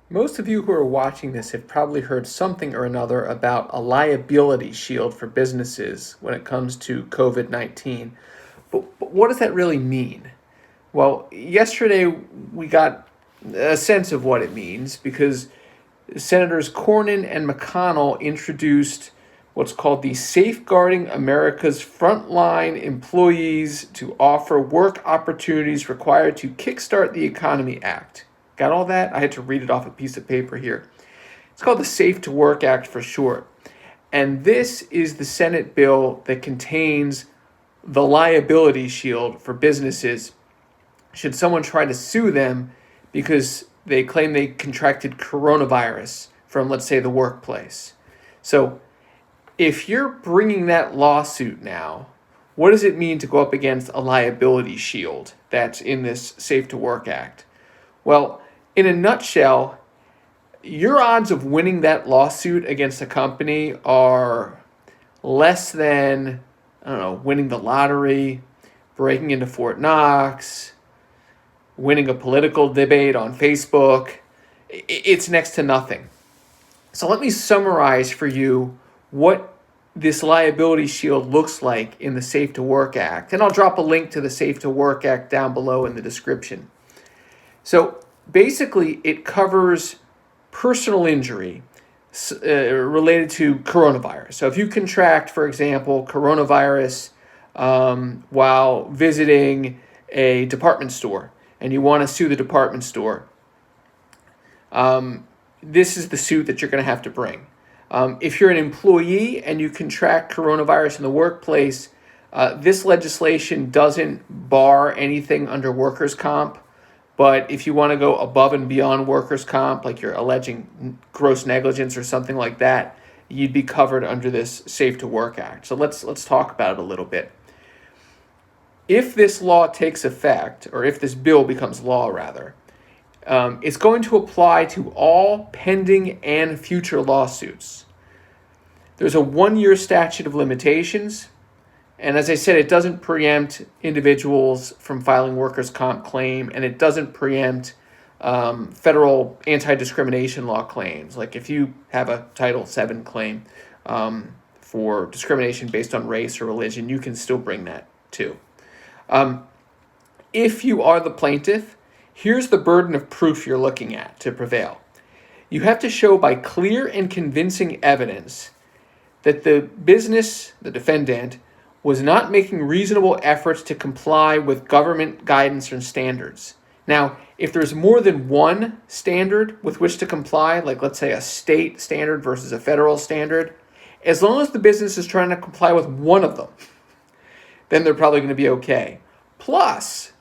Most of you who are watching this have probably heard something or another about a liability shield for businesses when it comes to COVID-19. But what does that really mean? Well, yesterday we got a sense of what it means because Senators Cornyn and McConnell introduced what's called the Safeguarding America's Frontline Employees to Offer Work Opportunities Required to Kickstart the Economy Act. Got all that? I had to read it off a piece of paper here. It's called the Safe to Work Act for short. And this is the Senate bill that contains the liability shield for businesses should someone try to sue them because they claim they contracted coronavirus from, let's say, the workplace. So if you're bringing that lawsuit now, what does it mean to go up against a liability shield that's in this Safe to Work Act? Well, in a nutshell, your odds of winning that lawsuit against a company are less than, winning the lottery, breaking into Fort Knox, winning a political debate on Facebook. It's next to nothing. So let me summarize for you what this liability shield looks like in the Safe to Work Act. And I'll drop a link to the Safe to Work Act down below in the description. So basically, it covers personal injury related to coronavirus. So if you contract, for example, coronavirus while visiting a department store and you want to sue the department store, this is the suit that you're going to have to bring. If you're an employee and you contract coronavirus in the workplace, this legislation doesn't bar anything under workers' comp. But if you want to go above and beyond workers' comp, like you're alleging gross negligence or something like that, you'd be covered under this Safe to Work Act. So let's talk about it a little bit. If this law takes effect, or if this bill becomes law rather, it's going to apply to all pending and future lawsuits. There's a 1-year statute of limitations. And as I said, it doesn't preempt individuals from filing workers' comp claim, and it doesn't preempt federal anti-discrimination law claims. Like if you have a Title VII claim for discrimination based on race or religion, you can still bring that too. If you are the plaintiff, here's the burden of proof you're looking at to prevail. You have to show by clear and convincing evidence that the business, the defendant, was not making reasonable efforts to comply with government guidance and standards. Now, if there's more than one standard with which to comply, like let's say a state standard versus a federal standard, as long as the business is trying to comply with one of them, then they're probably going to be okay. Plus,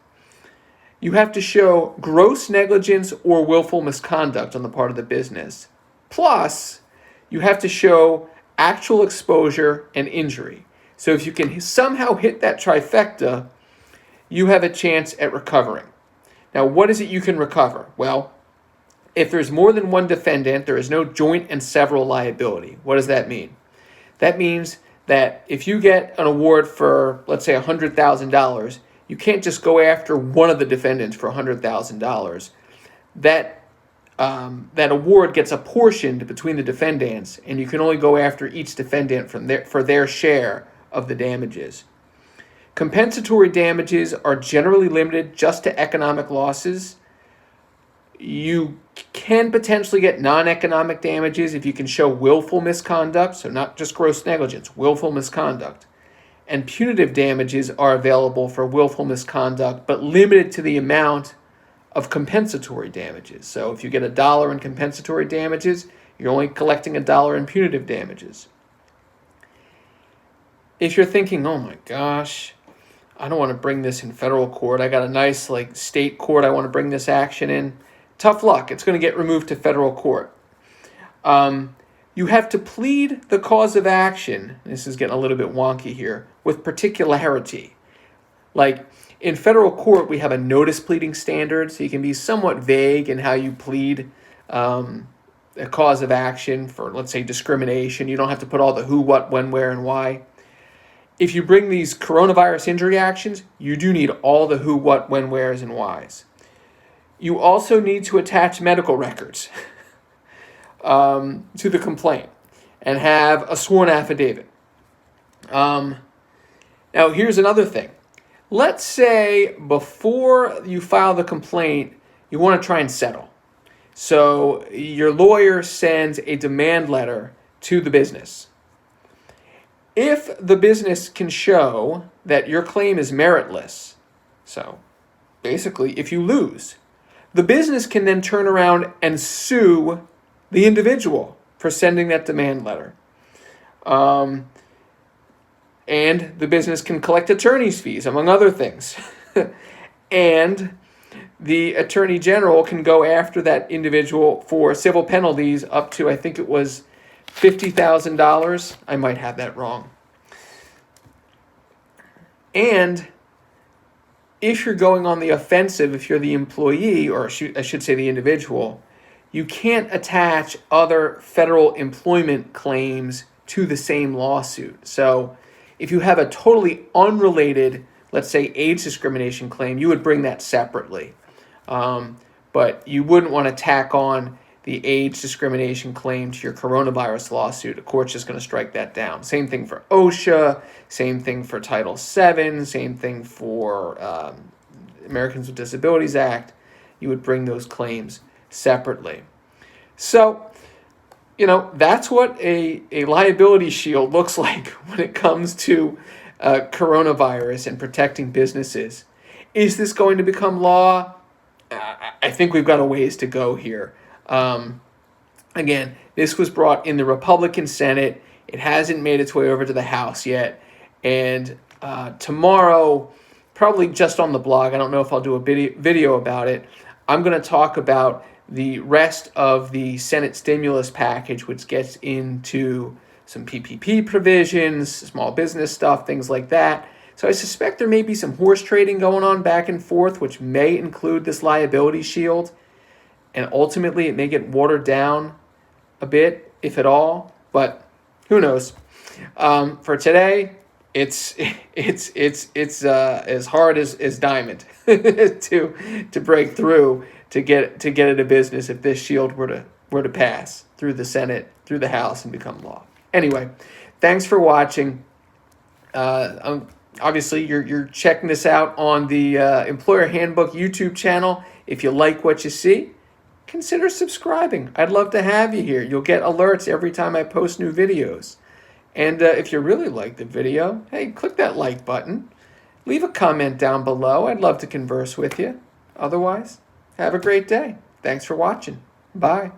you have to show gross negligence or willful misconduct on the part of the business. Plus, you have to show actual exposure and injury. So if you can somehow hit that trifecta, you have a chance at recovering. Now, what is it you can recover? Well, if there's more than one defendant, there is no joint and several liability. What does that mean? That means that if you get an award for, let's say, $100,000, you can't just go after one of the defendants for $100,000. That award gets apportioned between the defendants, and you can only go after each defendant for their share of the damages. Compensatory damages are generally limited just to economic losses. You can potentially get non-economic damages if you can show willful misconduct, so not just gross negligence, willful misconduct. And punitive damages are available for willful misconduct, but limited to the amount of compensatory damages. So if you get $1 in compensatory damages, you're only collecting $1 in punitive damages. If you're thinking, oh my gosh, I don't want to bring this in federal court. I got a nice state court I want to bring this action in. Tough luck. It's going to get removed to federal court. You have to plead the cause of action. This is getting a little bit wonky here. With particularity. Like in federal court, we have a notice pleading standard, so you can be somewhat vague in how you plead a cause of action for, let's say, discrimination. You don't have to put all the who, what, when, where, and why. If you bring these coronavirus injury actions, you do need all the who, what, when, wheres, and whys. You also need to attach medical records. to the complaint and have a sworn affidavit. Now, here's another thing. Let's say before you file the complaint, you want to try and settle. So your lawyer sends a demand letter to the business. If the business can show that your claim is meritless, so basically if you lose, the business can then turn around and sue the individual for sending that demand letter. And the business can collect attorney's fees, among other things. And the attorney general can go after that individual for civil penalties up to, I think it was $50,000. I might have that wrong. And if you're going on the offensive, if you're the employee, or I should say the individual, you can't attach other federal employment claims to the same lawsuit. So if you have a totally unrelated, let's say, age discrimination claim, you would bring that separately. But you wouldn't want to tack on the age discrimination claim to your coronavirus lawsuit. The court's just going to strike that down. Same thing for OSHA, same thing for Title VII, same thing for Americans with Disabilities Act. You would bring those claims separately. So, that's what a liability shield looks like when it comes to coronavirus and protecting businesses. Is this going to become law? I think we've got a ways to go here. Again, this was brought in the Republican Senate. It hasn't made its way over to the House yet. And tomorrow, probably just on the blog, I don't know if I'll do a video about it, I'm going to talk about the rest of the Senate stimulus package, which gets into some PPP provisions, small business stuff, things like that. So I suspect there may be some horse trading going on back and forth, which may include this liability shield. And ultimately, it may get watered down a bit, if at all. But who knows? For today, it's as hard as diamond to break through to get it a business if this shield were to pass through the Senate, through the House, and become law. Anyway, thanks for watching. Obviously, you're checking this out on the Employer Handbook YouTube channel. If you like what you see, consider subscribing. I'd love to have you here. You'll get alerts every time I post new videos. And if you really like the video, hey, click that like button. Leave a comment down below. I'd love to converse with you. Otherwise, have a great day. Thanks for watching. Bye.